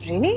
Really?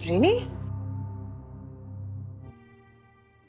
Really?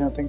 nothing.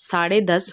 10:30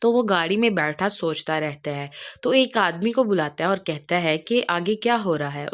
تو وہ گاڑی میں بیٹھا سوچتا رہتا ہے. تو ایک آدمی کو بلاتا ہے اور کہتا ہے کہ آگے کیا ہو رہا ہے.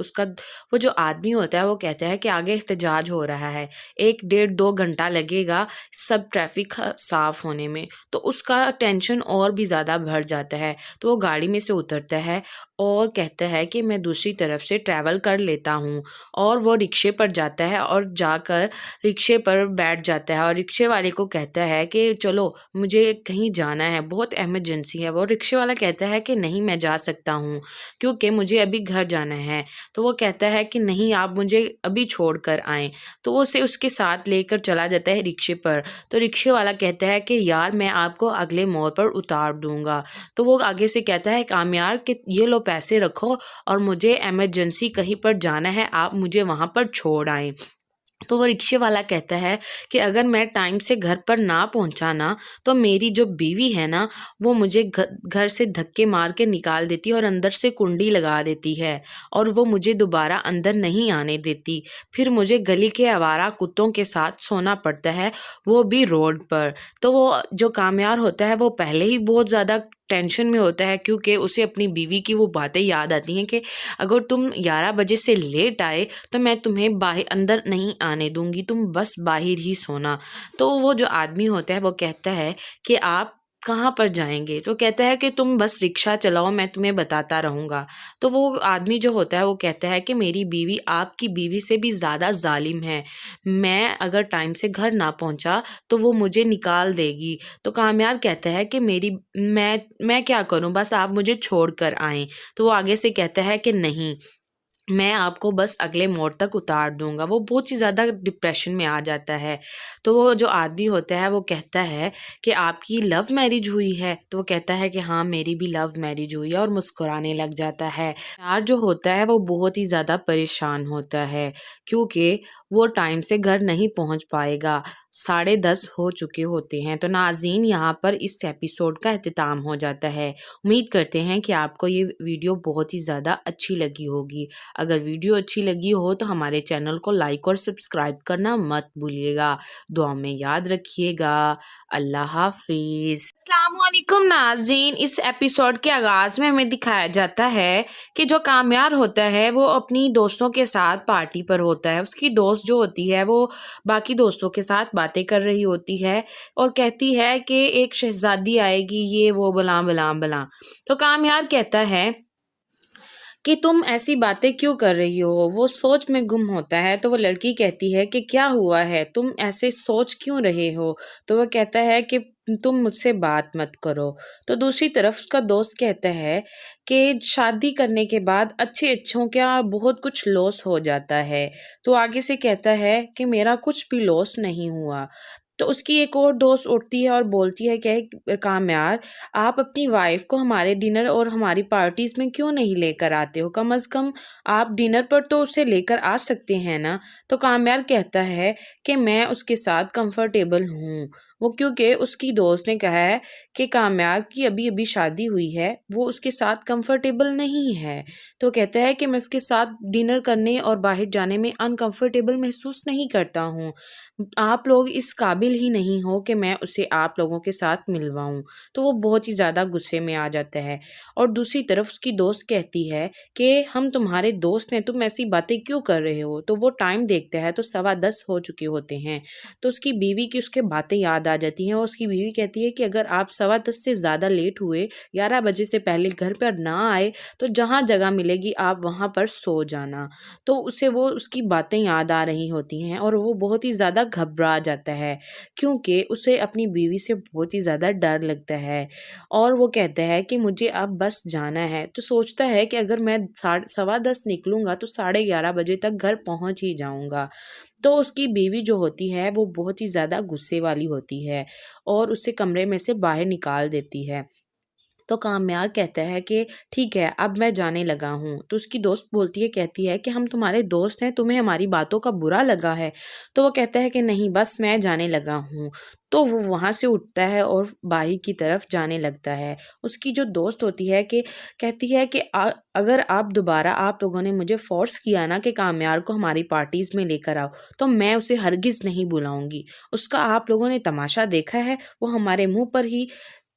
وہ جو آدمی ہوتا ہے وہ کہتا ہے کہ آگے احتجاج ہو رہا ہے, 1-1.5-2 گھنٹہ لگے گا سب ٹریفک صاف ہونے میں. تو اس کا ٹینشن اور بھی زیادہ بڑھ جاتا ہے. تو وہ گاڑی میں سے اترتا ہے اور کہتا ہے کہ میں دوسری طرف سے ٹریول کر لیتا ہوں, اور وہ رکشے پر جاتا ہے اور جا کر رکشے پر بیٹھ جاتا ہے اور رکشے والے کو کہتا ہے کہ چلو مجھے کہیں جانا ہے, بہت ایمرجنسی ہے. وہ رکشے والا کہتا ہے کہ نہیں میں جا سکتا ہوں کیونکہ مجھے ابھی گھر جانا ہے. تو وہ کہتا ہے کہ نہیں آپ مجھے ابھی چھوڑ کر آئیں. تو وہ اسے اس کے ساتھ لے کر چلا جاتا ہے رکشے پر. تو رکشے والا کہتا ہے کہ یار میں آپ کو اگلے موڑ پر اتار دوں گا. تو وہ آگے سے کہتا ہے کامیار کہ یہ لو پیسے رکھو اور مجھے ایمرجنسی کہیں پر جانا ہے, آپ مجھے وہاں پر چھوڑ آئیں. تو وہ رکشے والا کہتا ہے کہ اگر میں ٹائم سے گھر پر نہ پہنچا نا تو میری جو بیوی ہے نا وہ مجھے گھر سے دھکے مار کے نکال دیتی ہے اور اندر سے کنڈی لگا دیتی ہے, اور وہ مجھے دوبارہ اندر نہیں آنے دیتی. پھر مجھے گلی کے آوارہ کتوں کے ساتھ سونا پڑتا ہے, وہ بھی روڈ پر. تو وہ جو کامیار ہوتا ہے وہ پہلے ہی بہت زیادہ ٹینشن میں ہوتا ہے کیونکہ اسے اپنی بیوی کی وہ باتیں یاد آتی ہیں کہ اگر تم 11 بجے سے لیٹ آئے تو میں تمہیں باہر اندر نہیں آنے دوں گی, تم بس باہر ہی سونا. تو وہ جو آدمی ہوتا ہے وہ کہتا ہے کہ آپ کہاں پر جائیں گے؟ تو کہتا ہے کہ تم بس رکشہ چلاؤ میں تمہیں بتاتا رہوں گا. تو وہ آدمی جو ہوتا ہے وہ کہتا ہے کہ میری بیوی آپ کی بیوی سے بھی زیادہ ظالم ہے, میں اگر ٹائم سے گھر نہ پہنچا تو وہ مجھے نکال دے گی. تو کامیار کہتا ہے کہ میں کیا کروں, بس آپ مجھے چھوڑ کر آئیں. تو وہ آگے سے کہتا ہے کہ نہیں میں آپ کو بس اگلے موڑ تک اتار دوں گا. وہ بہت ہی زیادہ ڈپریشن میں آ جاتا ہے. تو وہ جو آدمی ہوتا ہے وہ کہتا ہے کہ آپ کی لو میرج ہوئی ہے؟ تو وہ کہتا ہے کہ ہاں میری بھی لو میرج ہوئی ہے, اور مسکرانے لگ جاتا ہے. یار جو ہوتا ہے وہ بہت ہی زیادہ پریشان ہوتا ہے کیونکہ وہ ٹائم سے گھر نہیں پہنچ پائے گا, 10:30 ہو چکے ہوتے ہیں. تو ناظرین یہاں پر اس ایپیسوڈ کا اختتام ہو جاتا ہے. امید کرتے ہیں کہ آپ کو یہ ویڈیو بہت ہی زیادہ اچھی لگی ہوگی. اگر ویڈیو اچھی لگی ہو تو ہمارے چینل کو لائک اور سبسکرائب کرنا مت بھولیے گا. دعا میں یاد رکھیے گا. اللہ حافظ. السلام علیکم ناظرین, اس ایپیسوڈ کے آغاز میں ہمیں دکھایا جاتا ہے کہ جو کامیار ہوتا ہے وہ اپنی دوستوں کے ساتھ پارٹی پر ہوتا ہے. اس کی دوست جو ہوتی ہے وہ باقی دوستوں کے ساتھ باتیں کر رہی ہوتی ہے اور کہتی ہے کہ ایک شہزادی آئے گی, یہ وہ بلا بلا بلا. تو کامیار کہتا ہے کہ تم ایسی باتیں کیوں کر رہی ہو؟ وہ سوچ میں گم ہوتا ہے. تو وہ لڑکی کہتی ہے کہ کیا ہوا ہے, تم ایسے سوچ کیوں رہے ہو؟ تو وہ کہتا ہے کہ تم مجھ سے بات مت کرو. تو دوسری طرف اس کا دوست کہتا ہے کہ شادی کرنے کے بعد اچھوں کا بہت کچھ لاس ہو جاتا ہے. تو آگے سے کہتا ہے کہ میرا کچھ بھی لاس نہیں ہوا. تو اس کی ایک اور دوست اٹھتی ہے اور بولتی ہے کہ کامیار آپ اپنی وائف کو ہمارے ڈنر اور ہماری پارٹیز میں کیوں نہیں لے کر آتے ہو؟ کم از کم آپ ڈنر پر تو اسے لے کر آ سکتے ہیں نا. تو کامیار کہتا ہے کہ میں اس کے ساتھ کمفرٹیبل ہوں. وہ کیونکہ اس کی دوست نے کہا ہے کہ کامیار کی ابھی شادی ہوئی ہے, وہ اس کے ساتھ کمفرٹیبل نہیں ہے. تو کہتا ہے کہ میں اس کے ساتھ ڈنر کرنے اور باہر جانے میں انکمفرٹیبل محسوس نہیں کرتا ہوں. آپ لوگ اس قابل ہی نہیں ہو کہ میں اسے آپ لوگوں کے ساتھ ملواؤں. تو وہ بہت ہی زیادہ غصے میں آ جاتا ہے. اور دوسری طرف اس کی دوست کہتی ہے کہ ہم تمہارے دوست ہیں, تم ایسی باتیں کیوں کر رہے ہو؟ تو وہ ٹائم دیکھتا ہے تو 10:15 ہو چکے ہوتے ہیں. تو اس کی بیوی کی اس کے باتیں یاد آ جاتی ہیں, اور اس کی بیوی کہتی ہے کہ اگر آپ 10:15 سے زیادہ لیٹ ہوئے, 11 بجے سے پہلے گھر پر نہ آئے تو جہاں جگہ ملے گی آپ وہاں پر سو جانا. تو اسے وہ اس کی باتیں یاد آ رہی ہوتی ہیں اور وہ بہت ہی زیادہ گھبرا جاتا ہے کیونکہ اسے اپنی بیوی سے بہت ہی زیادہ ڈر لگتا ہے. اور وہ کہتا ہے کہ مجھے اب بس جانا ہے. تو سوچتا ہے کہ اگر میں 10:15 نکلوں گا تو 11:30 بجے تک گھر پہنچ ہی جاؤں گا. تو اس کی بیوی جو ہوتی ہے وہ بہت ہی زیادہ غصے والی ہوتی ہے اور اسے کمرے میں سے باہر نکال دیتی ہے. تو کامیار کہتا ہے کہ ٹھیک ہے اب میں جانے لگا ہوں. تو اس کی دوست بولتی ہے, کہتی ہے کہ ہم تمہارے دوست ہیں, تمہیں ہماری باتوں کا برا لگا ہے؟ تو وہ کہتا ہے کہ نہیں بس میں جانے لگا ہوں. تو وہ وہاں سے اٹھتا ہے اور باہر کی طرف جانے لگتا ہے. اس کی جو دوست ہوتی ہے کہتی ہے کہ اگر آپ دوبارہ آپ لوگوں نے مجھے فورس کیا نا کہ کامیار کو ہماری پارٹیز میں لے کر آؤ تو میں اسے ہرگز نہیں بلاؤں گی. اس کا آپ لوگوں نے تماشا دیکھا ہے, وہ ہمارے منہ پر ہی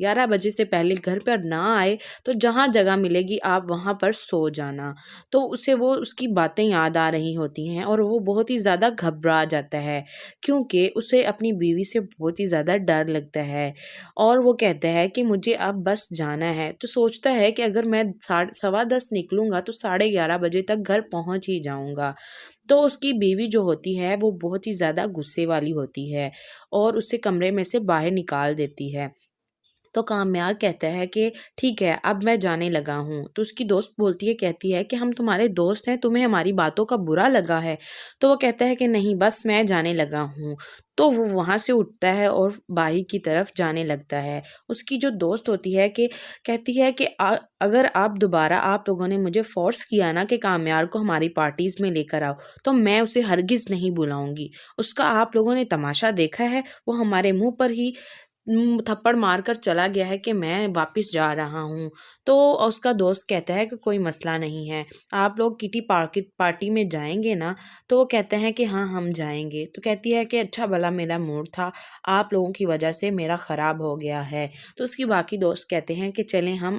11 بجے سے پہلے گھر پر نہ آئے تو جہاں جگہ ملے گی آپ وہاں پر سو جانا۔ تو اسے وہ اس کی باتیں یاد آ رہی ہوتی ہیں اور وہ بہت ہی زیادہ گھبرا جاتا ہے کیونکہ اسے اپنی بیوی سے بہت ہی زیادہ ڈر لگتا ہے اور وہ کہتا ہے کہ مجھے اب بس جانا ہے۔ تو سوچتا ہے کہ اگر میں 10:15 نکلوں گا تو 11:30 بجے تک گھر پہنچ ہی جاؤں گا۔ تو اس کی بیوی جو ہوتی ہے وہ بہت ہی زیادہ غصے والی ہوتی ہے اور اسے کمرے میں سے باہر نکال دیتی ہے۔ تو کامیار کہتا ہے کہ ٹھیک ہے اب میں جانے لگا ہوں۔ تو اس کی دوست بولتی ہے، کہتی ہے کہ ہم تمہارے دوست ہیں، تمہیں ہماری باتوں کا برا لگا ہے؟ تو وہ کہتا ہے کہ نہیں، بس میں جانے لگا ہوں۔ تو وہ وہاں سے اٹھتا ہے اور باہر کی طرف جانے لگتا ہے۔ اس کی جو دوست ہوتی ہے کہ کہتی ہے کہ اگر آپ دوبارہ آپ لوگوں نے مجھے فورس کیا نا کہ کامیار کو ہماری پارٹیز میں لے کر آؤ تو میں اسے ہرگز نہیں بلاؤں گی۔ اس کا آپ لوگوں نے تماشا دیکھا ہے، وہ ہمارے منہ پر ہی تھپڑ مار کر چلا گیا ہے کہ میں واپس جا رہا ہوں۔ تو اس کا دوست کہتا ہے کہ کوئی مسئلہ نہیں ہے، آپ لوگ کٹی پارٹی میں جائیں گے نا؟ تو وہ کہتے ہیں کہ ہاں ہم جائیں گے۔ تو کہتی ہے کہ اچھا بھلا میرا موڈ تھا، آپ لوگوں کی وجہ سے میرا خراب ہو گیا ہے۔ تو اس کی باقی دوست کہتے ہیں کہ چلیں ہم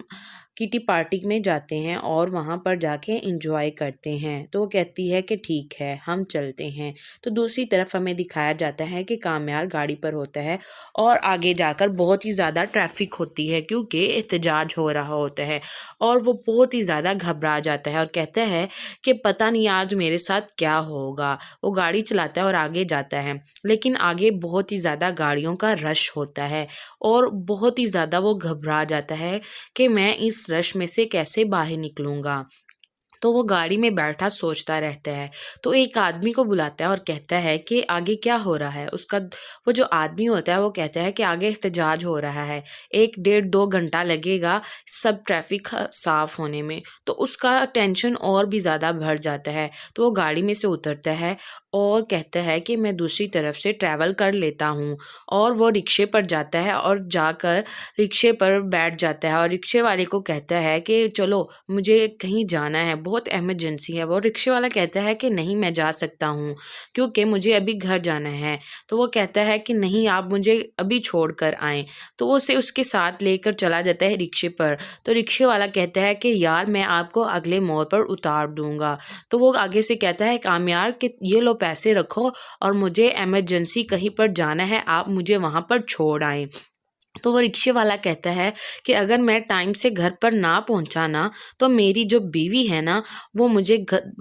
کٹی پارٹی میں جاتے ہیں اور وہاں پر جا کے انجوائے کرتے ہیں۔ تو وہ کہتی ہے کہ ٹھیک ہے ہم چلتے ہیں۔ تو دوسری طرف ہمیں دکھایا جاتا ہے کہ کامیار گاڑی پر ہوتا ہے اور آگے جا کر بہت ہی زیادہ ٹریفک ہوتی ہے کیونکہ احتجاج ہو رہا ہوتا ہے اور وہ بہت ہی زیادہ گھبرا جاتا ہے اور کہتا ہے کہ پتہ نہیں آج میرے ساتھ کیا ہوگا۔ وہ گاڑی چلاتا ہے اور آگے جاتا ہے لیکن آگے بہت ہی زیادہ گاڑیوں کا رش ہوتا ہے اور بہت ہی زیادہ وہ گھبرا جاتا ہے کہ میں اس رش میں سے کیسے باہر نکلوں گا۔ تو وہ گاڑی میں بیٹھا سوچتا رہتا ہے۔ تو ایک آدمی کو بلاتا ہے اور کہتا ہے کہ آگے کیا ہو رہا ہے۔ وہ جو آدمی ہوتا ہے وہ کہتا ہے کہ آگے احتجاج ہو رہا ہے، 1-1.5-2 گھنٹہ لگے گا سب ٹریفک صاف ہونے میں۔ تو اس کا ٹینشن اور بھی زیادہ بڑھ جاتا ہے۔ تو وہ گاڑی میں سے اترتا ہے اور کہتا ہے کہ میں دوسری طرف سے ٹریول کر لیتا ہوں، اور وہ رکشے پر جاتا ہے اور جا کر رکشے پر بیٹھ جاتا ہے اور رکشے والے کو کہتا ہے کہ چلو مجھے کہیں جانا ہے، بہت ایمرجنسی ہے۔ وہ رکشے والا کہتا ہے کہ نہیں میں جا سکتا ہوں کیونکہ مجھے ابھی گھر جانا ہے۔ تو وہ کہتا ہے کہ نہیں آپ مجھے ابھی چھوڑ کر آئیں۔ تو وہ اسے اس کے ساتھ لے کر چلا جاتا ہے رکشے پر۔ تو رکشے والا کہتا ہے کہ یار میں آپ کو اگلے موڑ پر اتار دوں گا۔ تو وہ آگے سے کہتا ہے کامیار کہ یہ لو پیسے رکھو اور مجھے ایمرجنسی کہیں پر جانا ہے، آپ مجھے وہاں پر چھوڑ آئیں۔ تو وہ رکشے والا کہتا ہے کہ اگر میں ٹائم سے گھر پر نہ پہنچا نا تو میری جو بیوی ہے نا وہ مجھے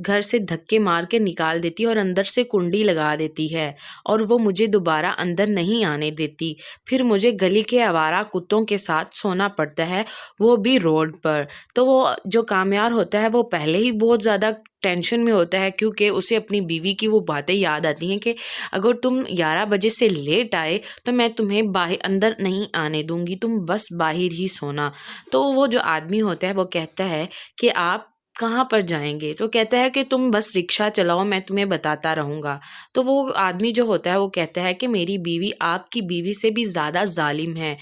گھر سے دھکے مار کے نکال دیتی اور اندر سے کنڈی لگا دیتی ہے اور وہ مجھے دوبارہ اندر نہیں آنے دیتی، پھر مجھے گلی کے آوارہ کتوں کے ساتھ سونا پڑتا ہے، وہ بھی روڈ پر۔ تو وہ جو کامیار ہوتا ہے وہ پہلے ہی بہت زیادہ ٹینشن میں ہوتا ہے کیونکہ اسے اپنی بیوی کی وہ باتیں یاد آتی ہیں کہ اگر تم 11 بجے سے لیٹ آئے تو میں تمہیں باہر اندر نہیں آنے دوں گی، تم بس باہر ہی سونا۔ تو وہ جو آدمی ہوتا ہے وہ کہتا ہے کہ آپ کہاں پر جائیں گے؟ تو کہتا ہے کہ تم بس رکشہ چلاؤ میں تمہیں بتاتا رہوں گا۔ تو وہ آدمی جو ہوتا ہے وہ کہتا ہے کہ میری بیوی آپ کی بیوی سے بھی زیادہ ظالم ہے،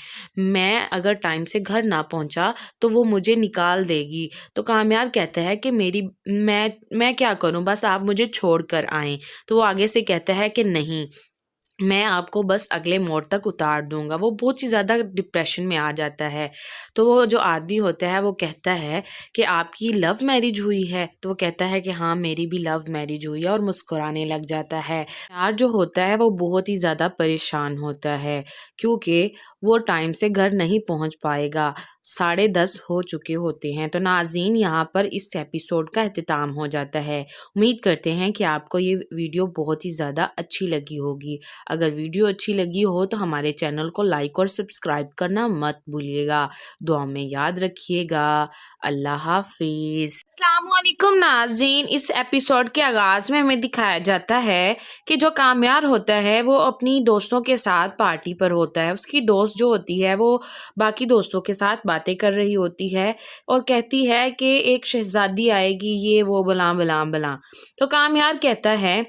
میں اگر ٹائم سے گھر نہ پہنچا تو وہ مجھے نکال دے گی۔ تو کامیار کہتا ہے کہ میں کیا کروں، بس آپ مجھے چھوڑ کر آئیں۔ تو وہ آگے سے کہتا ہے کہ نہیں میں آپ کو بس اگلے موڑ تک اتار دوں گا۔ وہ بہت ہی زیادہ ڈپریشن میں آ جاتا ہے۔ تو وہ جو آدمی ہوتا ہے وہ کہتا ہے کہ آپ کی لو میرج ہوئی ہے؟ تو وہ کہتا ہے کہ ہاں میری بھی لو میرج ہوئی ہے اور مسکرانے لگ جاتا ہے۔ یار جو ہوتا ہے وہ بہت ہی زیادہ پریشان ہوتا ہے کیونکہ وہ ٹائم سے گھر نہیں پہنچ پائے گا، 10:30 ہو چکے ہوتے ہیں۔ تو ناظرین یہاں پر اس ایپیسوڈ کا اختتام ہو جاتا ہے۔ امید کرتے ہیں کہ آپ کو یہ ویڈیو بہت ہی زیادہ اچھی لگی ہوگی۔ اگر ویڈیو اچھی لگی ہو تو ہمارے چینل کو لائک اور سبسکرائب کرنا مت بھولیے گا۔ دعا میں یاد رکھیے گا۔ اللہ حافظ۔ السلام علیکم ناظرین، اس ایپیسوڈ کے آغاز میں ہمیں دکھایا جاتا ہے کہ جو کامیار ہوتا ہے وہ اپنی دوستوں کے ساتھ پارٹی پر ہوتا ہے۔ اس کی دوست جو ہوتی ہے وہ باقی دوستوں کے ساتھ باتیں کر رہی ہوتی ہے اور کہتی ہے کہ ایک شہزادی آئے گی، یہ وہ بلا بلا بلا۔ تو کامیار کہتا ہے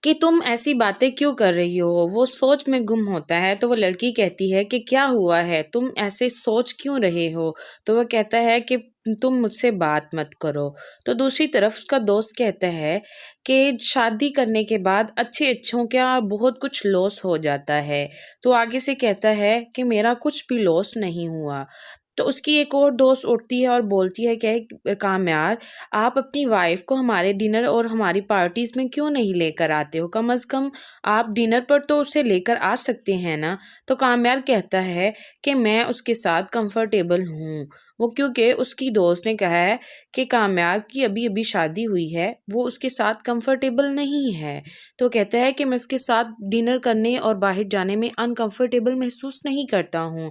کہ تم ایسی باتیں کیوں کر رہی ہو. وہ سوچ میں گم ہوتا ہے تو وہ لڑکی کہتی ہے کہ کیا ہوا ہے, تم ایسے سوچ کیوں رہے ہو. تو وہ کہتا ہے کہ تم مجھ سے بات مت کرو. تو دوسری طرف اس کا دوست کہتا ہے کہ شادی کرنے کے بعد اچھوں کا بہت کچھ لاس ہو جاتا ہے. تو آگے سے کہتا ہے کہ میرا کچھ بھی لاس نہیں ہوا. تو اس کی ایک اور دوست اٹھتی ہے اور بولتی ہے کہ کامیار, آپ اپنی وائف کو ہمارے ڈنر اور ہماری پارٹیز میں کیوں نہیں لے کر آتے ہو؟ کم از کم آپ ڈنر پر تو اسے لے کر آ سکتے ہیں نا. تو کامیار کہتا ہے کہ میں اس کے ساتھ کمفرٹیبل ہوں. وہ کیونکہ اس کی دوست نے کہا ہے کہ کامیار کی ابھی شادی ہوئی ہے, وہ اس کے ساتھ کمفرٹیبل نہیں ہے. تو کہتا ہے کہ میں اس کے ساتھ ڈنر کرنے اور باہر جانے میں انکمفرٹیبل محسوس نہیں کرتا ہوں.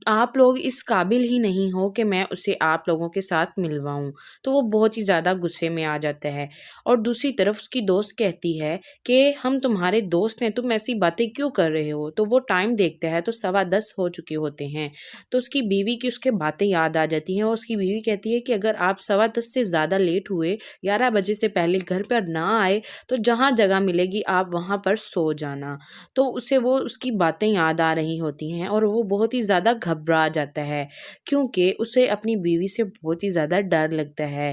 آپ لوگ اس قابل ہی نہیں ہو کہ میں اسے آپ لوگوں کے ساتھ ملواؤں. تو وہ بہت ہی زیادہ غصے میں آ جاتا ہے. اور دوسری طرف اس کی دوست کہتی ہے کہ ہم تمہارے دوست ہیں, تم ایسی باتیں کیوں کر رہے ہو. تو وہ ٹائم دیکھتا ہے تو 10:15 ہو چکے ہوتے ہیں. تو اس کی بیوی کی اس کے باتیں یاد آ جاتی ہیں, اور اس کی بیوی کہتی ہے کہ اگر آپ 10:15 سے زیادہ لیٹ ہوئے, 11 بجے سے پہلے گھر پر نہ آئے, تو جہاں جگہ ملے گی آپ وہاں پر سو جانا. تو اسے وہ اس کی باتیں یاد آ رہی ہوتی ہیں اور وہ بہت ہی زیادہ گھبرا جاتا ہے, کیونکہ اسے اپنی بیوی سے بہت ہی زیادہ ڈر لگتا ہے.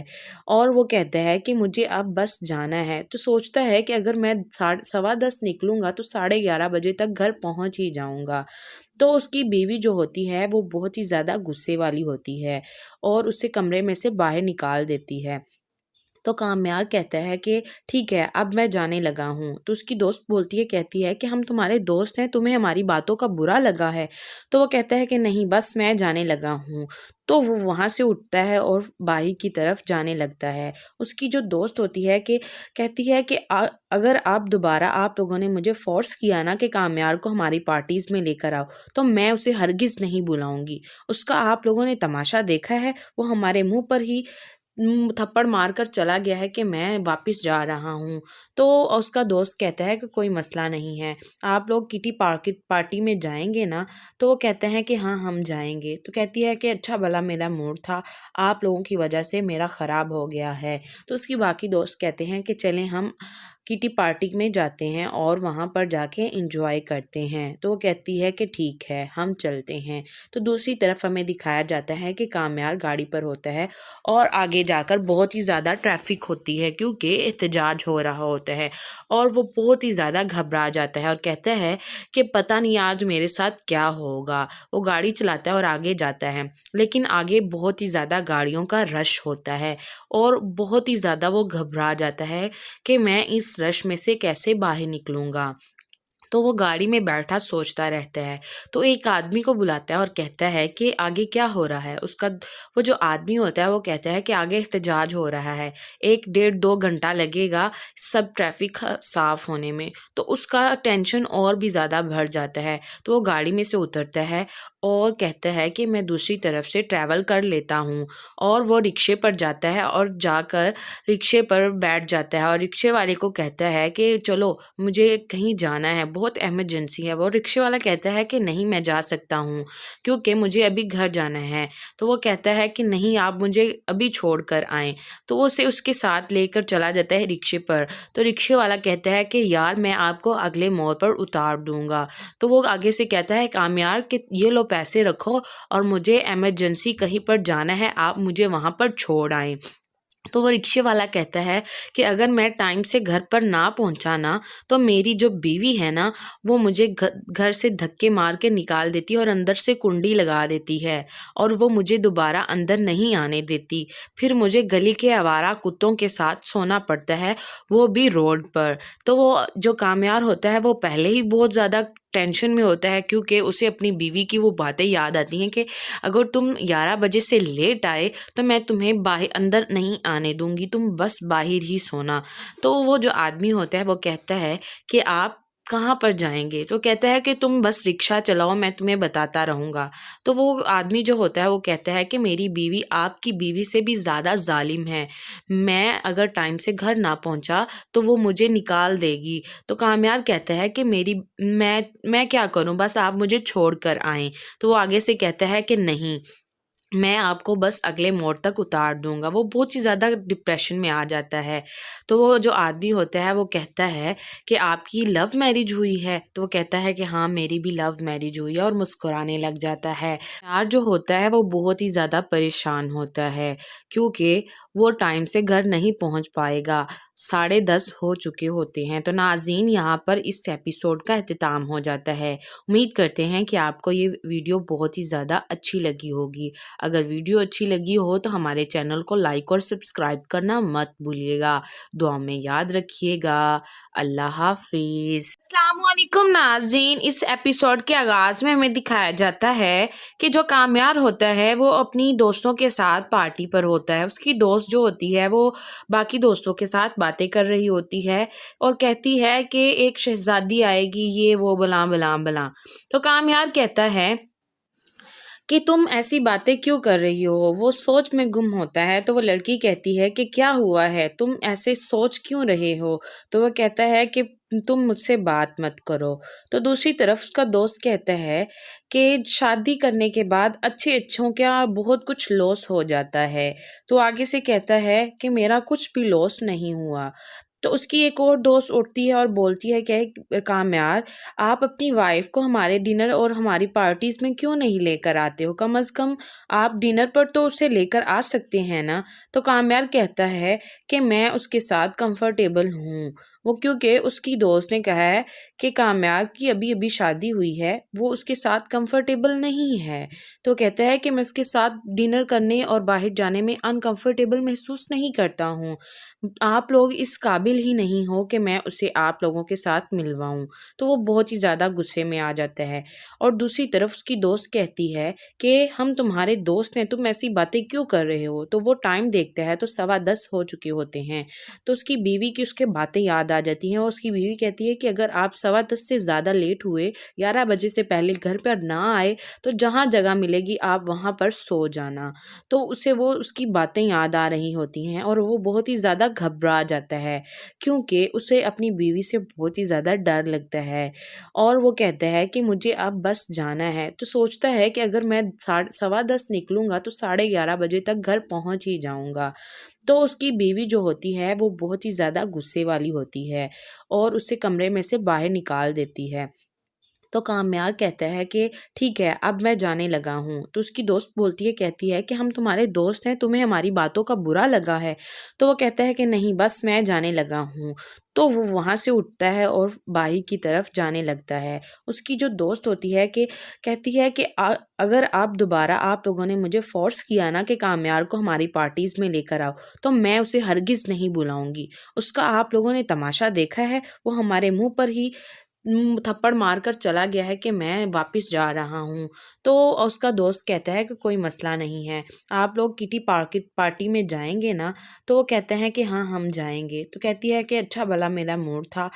اور وہ کہتا ہے کہ مجھے اب بس جانا ہے. تو سوچتا ہے کہ اگر میں 10:15 نکلوں گا تو 11:30 بجے تک گھر پہنچ ہی جاؤں گا. تو اس کی بیوی جو ہوتی ہے وہ بہت ہی زیادہ غصے والی ہوتی ہے اور اسے کمرے میں سے باہر نکال دیتی ہے. تو کامیار کہتا ہے کہ ٹھیک ہے اب میں جانے لگا ہوں. تو اس کی دوست بولتی ہے, کہتی ہے کہ ہم تمہارے دوست ہیں, تمہیں ہماری باتوں کا برا لگا ہے. تو وہ کہتا ہے کہ نہیں, بس میں جانے لگا ہوں. تو وہ وہاں سے اٹھتا ہے اور باہر کی طرف جانے لگتا ہے. اس کی جو دوست ہوتی ہے کہ کہتی ہے کہ اگر آپ دوبارہ آپ لوگوں نے مجھے فورس کیا نا کہ کامیار کو ہماری پارٹیز میں لے کر آؤ, تو میں اسے ہرگز نہیں بلاؤں گی. اس کا آپ لوگوں نے تماشا دیکھا ہے, وہ ہمارے منہ پر ہی تھپڑ مار کر چلا گیا ہے کہ میں واپس جا رہا ہوں. تو اس کا دوست کہتا ہے کہ کوئی مسئلہ نہیں ہے, آپ لوگ کٹی پارٹی میں جائیں گے نا. تو وہ کہتے ہیں کہ ہاں ہم جائیں گے. تو کہتی ہے کہ اچھا بھلا میرا موڈ تھا, آپ لوگوں کی وجہ سے میرا خراب ہو گیا ہے. تو اس کی باقی دوست کہتے ہیں کہ چلیں ہم کٹی پارٹی میں جاتے ہیں اور وہاں پر جا کے انجوائے کرتے ہیں. تو وہ کہتی ہے کہ ٹھیک ہے ہم چلتے ہیں. تو دوسری طرف ہمیں دکھایا جاتا ہے کہ کامیار گاڑی پر ہوتا ہے اور آگے جا کر بہت ہی زیادہ ٹریفک ہوتی ہے کیونکہ احتجاج ہو رہا ہوتا ہے, اور وہ بہت ہی زیادہ گھبرا جاتا ہے اور کہتا ہے کہ پتہ نہیں آج میرے ساتھ کیا ہوگا. وہ گاڑی چلاتا ہے اور آگے جاتا ہے, لیکن آگے بہت ہی زیادہ گاڑیوں کا رش ہوتا ہے اور بہت ہی زیادہ وہ گھبرا جاتا ہے کہ میں اس رش میں سے کیسے باہر نکلوں گا. تو وہ گاڑی میں بیٹھا سوچتا رہتا ہے. تو ایک آدمی کو بلاتا ہے اور کہتا ہے کہ آگے کیا ہو رہا ہے. وہ جو آدمی ہوتا ہے وہ کہتا ہے کہ آگے احتجاج ہو رہا ہے, 1-1.5-2 گھنٹہ لگے گا سب ٹریفک صاف ہونے میں. تو اس کا ٹینشن اور بھی زیادہ بڑھ جاتا ہے. تو وہ گاڑی میں سے اترتا ہے اور کہتا ہے کہ میں دوسری طرف سے ٹریول کر لیتا ہوں. اور وہ رکشے پر جاتا ہے اور جا کر رکشے پر بیٹھ جاتا ہے اور رکشے والے کو کہتا ہے کہ چلو مجھے کہیں جانا ہے, بہت ایمرجنسی ہے. وہ رکشے والا کہتا ہے کہ نہیں میں جا سکتا ہوں کیونکہ مجھے ابھی گھر جانا ہے. تو وہ کہتا ہے کہ نہیں آپ مجھے ابھی چھوڑ کر آئیں. تو وہ اسے اس کے ساتھ لے کر چلا جاتا ہے رکشے پر. تو رکشے والا کہتا ہے کہ یار میں آپ کو اگلے موڑ پر اتار دوں گا. تو وہ آگے سے کہتا ہے کامیار کہ یہ لو پیسے رکھو اور مجھے ایمرجنسی کہیں پر جانا ہے, آپ مجھے وہاں پر چھوڑ آئیں. تو وہ رکشے والا کہتا ہے کہ اگر میں ٹائم سے گھر پر نہ پہنچا نا تو میری جو بیوی ہے نا وہ مجھے گھر سے دھکے مار کے نکال دیتی ہے اور اندر سے کنڈی لگا دیتی ہے اور وہ مجھے دوبارہ اندر نہیں آنے دیتی. پھر مجھے گلی کے آوارہ کتوں کے ساتھ سونا پڑتا ہے, وہ بھی روڈ پر. تو وہ جو کامیار ہوتا ہے وہ پہلے ہی بہت زیادہ ٹینشن میں ہوتا ہے کیونکہ اسے اپنی بیوی کی وہ باتیں یاد آتی ہیں کہ اگر تم 11 بجے سے لیٹ آئے تو میں تمہیں باہر اندر نہیں آنے دوں گی, تم بس باہر ہی سونا. تو وہ جو آدمی ہوتا ہے وہ کہتا ہے کہ آپ کہاں پر جائیں گے. تو کہتا ہے کہ تم بس رکشہ چلاؤ میں تمہیں بتاتا رہوں گا. تو وہ آدمی جو ہوتا ہے وہ کہتا ہے کہ میری بیوی آپ کی بیوی سے بھی زیادہ ظالم ہے, میں اگر ٹائم سے گھر نہ پہنچا تو وہ مجھے نکال دے گی. تو کامیار کہتا ہے کہ میں کیا کروں, بس آپ مجھے چھوڑ کر آئیں. تو وہ آگے سے کہتا ہے کہ نہیں میں آپ کو بس اگلے موڑ تک اتار دوں گا۔ وہ بہت ہی زیادہ ڈپریشن میں آ جاتا ہے۔ تو وہ جو آدمی ہوتا ہے وہ کہتا ہے کہ آپ کی لو میرج ہوئی ہے؟ تو وہ کہتا ہے کہ ہاں میری بھی لو میرج ہوئی ہے، اور مسکرانے لگ جاتا ہے۔ یار جو ہوتا ہے وہ بہت ہی زیادہ پریشان ہوتا ہے کیونکہ وہ ٹائم سے گھر نہیں پہنچ پائے گا، 10:30 ہو چکے ہوتے ہیں۔ تو ناظرین یہاں پر اس ایپیسوڈ کا اختتام ہو جاتا ہے۔ امید کرتے ہیں کہ آپ کو یہ ویڈیو بہت ہی زیادہ اچھی لگی ہوگی۔ اگر ویڈیو اچھی لگی ہو تو ہمارے چینل کو لائک اور سبسکرائب کرنا مت بھولیے گا۔ دعا میں یاد رکھیے گا۔ اللہ حافظ۔ السلام علیکم ناظرین، اس ایپیسوڈ کے آغاز میں ہمیں دکھایا جاتا ہے کہ جو کامیار ہوتا ہے وہ اپنی دوستوں کے ساتھ پارٹی پر ہوتا ہے۔ اس کی دوست جو ہوتی ہے وہ باقی دوستوں کے ساتھ باتیں کر رہی ہوتی ہے اور کہتی ہے کہ ایک شہزادی آئے گی، یہ وہ بلاں بلاں بلاں۔ تو کامیار کہتا ہے کہ تم ایسی باتیں کیوں کر رہی ہو؟ وہ سوچ میں گم ہوتا ہے۔ تو وہ لڑکی کہتی ہے کہ کیا ہوا ہے، تم ایسے سوچ کیوں رہے ہو؟ تو وہ کہتا ہے کہ تم مجھ سے بات مت کرو۔ تو دوسری طرف اس کا دوست کہتا ہے کہ شادی کرنے کے بعد اچھوں کا بہت کچھ لاس ہو جاتا ہے۔ تو آگے سے کہتا ہے کہ میرا کچھ بھی لاس نہیں ہوا۔ تو اس کی ایک اور دوست اٹھتی ہے اور بولتی ہے کہ کامیار آپ اپنی وائف کو ہمارے ڈنر اور ہماری پارٹیز میں کیوں نہیں لے کر آتے ہو؟ کم از کم آپ ڈنر پر تو اسے لے کر آ سکتے ہیں نا۔ تو کامیار کہتا ہے کہ میں اس کے ساتھ کمفرٹیبل ہوں، وہ کیونکہ اس کی دوست نے کہا ہے کہ کامیار کی ابھی شادی ہوئی ہے، وہ اس کے ساتھ کمفرٹیبل نہیں ہے۔ تو کہتا ہے کہ میں اس کے ساتھ ڈنر کرنے اور باہر جانے میں انکمفرٹیبل محسوس نہیں کرتا ہوں، آپ لوگ اس قابل ہی نہیں ہو کہ میں اسے آپ لوگوں کے ساتھ ملواؤں۔ تو وہ بہت ہی زیادہ غصے میں آ جاتا ہے۔ اور دوسری طرف اس کی دوست کہتی ہے کہ ہم تمہارے دوست ہیں، تم ایسی باتیں کیوں کر رہے ہو؟ تو وہ ٹائم دیکھتا ہے تو 10:15 ہو چکے ہوتے ہیں۔ تو اس کی بیوی کی اس کے باتیں یاد آ جاتی ہیں اور اس کی بیوی کہتی ہے کہ اگر آپ 10:15 سے زیادہ لیٹ ہوئے، 11 بجے سے پہلے گھر پر نہ آئے تو جہاں جگہ ملے گی آپ وہاں پر سو جانا۔ تو اسے وہ اس کی باتیں یاد آ رہی ہوتی ہیں اور وہ بہت ہی زیادہ گھبرا جاتا ہے کیونکہ اسے اپنی بیوی سے بہت ہی زیادہ ڈر لگتا ہے، اور وہ کہتا ہے کہ مجھے اب بس جانا ہے۔ تو سوچتا ہے کہ اگر میں 10:15 نکلوں گا تو 11:30 بجے تک گھر پہنچ ہی جاؤں گا۔ تو اس کی بیوی جو ہوتی ہے وہ بہت ہی زیادہ غصے والی ہوتی ہے اور اسے کمرے میں سے باہر نکال دیتی ہے۔ تو کامیار کہتا ہے کہ ٹھیک ہے اب میں جانے لگا ہوں۔ تو اس کی دوست بولتی ہے، کہتی ہے کہ ہم تمہارے دوست ہیں، تمہیں ہماری باتوں کا برا لگا ہے؟ تو وہ کہتا ہے کہ نہیں بس میں جانے لگا ہوں۔ تو وہ وہاں سے اٹھتا ہے اور باہر کی طرف جانے لگتا ہے۔ اس کی جو دوست ہوتی ہے کہ کہتی ہے کہ اگر آپ دوبارہ آپ لوگوں نے مجھے فورس کیا نا کہ کامیار کو ہماری پارٹیز میں لے کر آؤ تو میں اسے ہرگز نہیں بلاؤں گی۔ اس کا آپ لوگوں نے تماشا دیکھا ہے، وہ ہمارے منہ پر ہی تھپڑ مار کر چلا گیا ہے کہ میں واپس جا رہا ہوں۔ تو اس کا دوست کہتا ہے کہ کوئی مسئلہ نہیں ہے، آپ لوگ کٹی پارٹی میں جائیں گے نا؟ تو وہ کہتے ہیں کہ ہاں ہم جائیں گے۔ تو کہتی ہے کہ اچھا بھلا میرا موڈ تھا